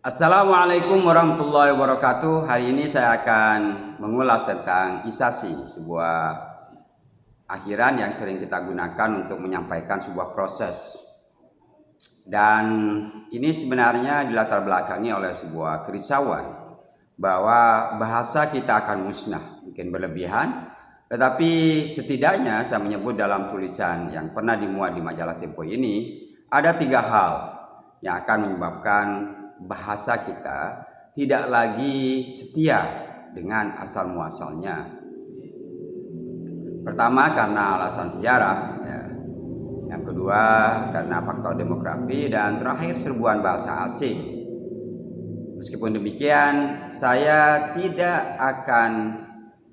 Assalamualaikum warahmatullahi wabarakatuh. Hari ini saya akan mengulas tentang isasi, sebuah akhiran yang sering kita gunakan untuk menyampaikan sebuah proses. Dan ini sebenarnya dilatar belakangi oleh sebuah kerisauan bahwa bahasa kita akan musnah, mungkin berlebihan, tetapi setidaknya saya menyebut dalam tulisan yang pernah dimuat di majalah Tempo ini, ada 3 hal yang akan menyebabkan bahasa kita tidak lagi setia dengan asal muasalnya. Pertama, karena alasan sejarah, ya. Yang kedua, karena faktor demografi, dan terakhir serbuan bahasa asing. Meskipun demikian, saya tidak akan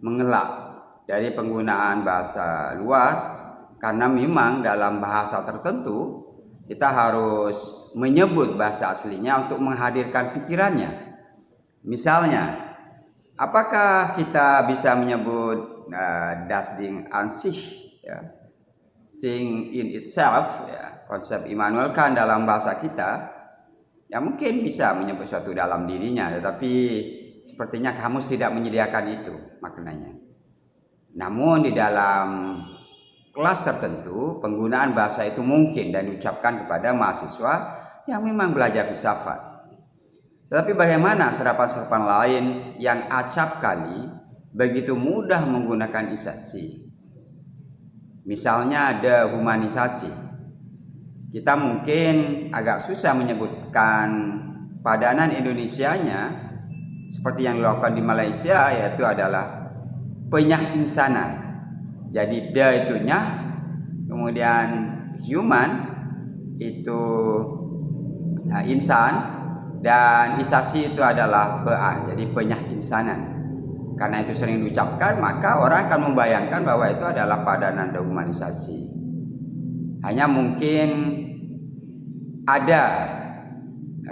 mengelak dari penggunaan bahasa luar, karena memang dalam bahasa tertentu kita harus menyebut bahasa aslinya untuk menghadirkan pikirannya. Misalnya, apakah kita bisa menyebut das Ding an sich, ya, thing in itself, ya, konsep Immanuel Kant dalam bahasa kita, ya mungkin bisa menyebut suatu dalam dirinya, tetapi sepertinya kamus tidak menyediakan itu maknanya. Namun di dalam kelas tertentu, penggunaan bahasa itu mungkin dan diucapkan kepada mahasiswa yang memang belajar filsafat. Tetapi bagaimana serapan-serapan lain yang acap kali begitu mudah menggunakan isasi? Misalnya ada humanisasi. Kita mungkin agak susah menyebutkan padanan Indonesianya seperti yang dilakukan di Malaysia, yaitu adalah penyah insanan. Jadi da itu nyah, kemudian human itu insan, dan isasi itu adalah pean, jadi penyah insanan. Karena itu sering diucapkan, maka orang akan membayangkan bahwa itu adalah padanan dehumanisasi. Hanya mungkin ada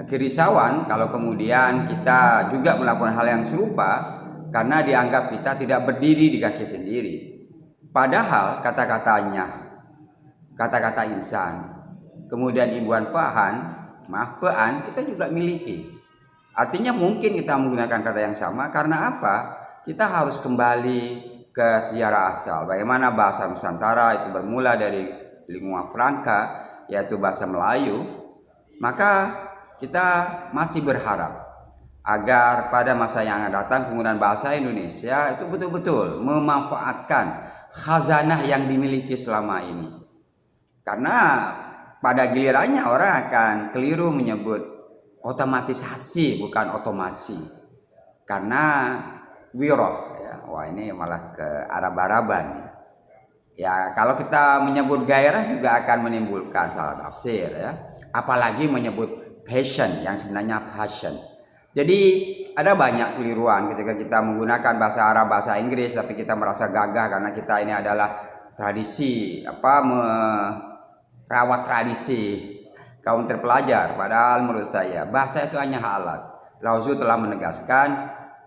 kerisauan kalau kemudian kita juga melakukan hal yang serupa, karena dianggap kita tidak berdiri di kaki sendiri. Padahal kata-katanya, kata-kata insan, kemudian imbuhan pean, kita juga miliki. Artinya mungkin kita menggunakan kata yang sama, karena apa? Kita harus kembali ke sejarah asal. Bagaimana bahasa Nusantara itu bermula dari lingua franca, yaitu bahasa Melayu. Maka kita masih berharap agar pada masa yang akan datang penggunaan bahasa Indonesia itu betul-betul memanfaatkan khazanah yang dimiliki selama ini. Karena pada gilirannya orang akan keliru menyebut otomatisasi, bukan otomasi. Karena wiroh, ya, wah ini malah ke Arab-Araban. Ya, kalau kita menyebut gairah juga akan menimbulkan salah tafsir, ya. Apalagi menyebut passion yang sebenarnya passion. Jadi ada banyak keliruan ketika kita menggunakan bahasa Arab, bahasa Inggris, tapi kita merasa gagah karena kita ini adalah tradisi, merawat tradisi kaum terpelajar. Padahal menurut saya bahasa itu hanya alat. Lao-Tzu telah menegaskan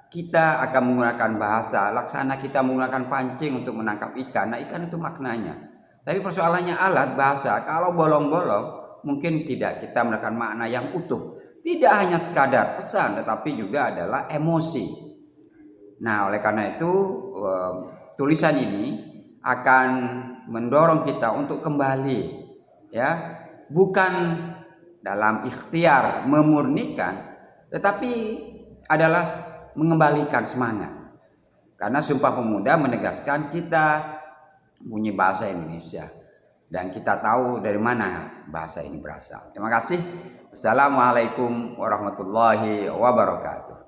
kita akan menggunakan bahasa laksana kita menggunakan pancing untuk menangkap ikan. Nah, ikan itu maknanya. Tapi persoalannya alat bahasa, kalau bolong-bolong mungkin tidak kita menekan makna yang utuh. Tidak hanya sekadar pesan, tetapi juga adalah emosi. Nah, oleh karena itu tulisan ini akan mendorong kita untuk kembali, ya, bukan dalam ikhtiar memurnikan, tetapi adalah mengembalikan semangat. Karena Sumpah Pemuda menegaskan kita punya bahasa Indonesia dan kita tahu dari mana bahasa ini berasal. Terima kasih. Assalamualaikum warahmatullahi wabarakatuh.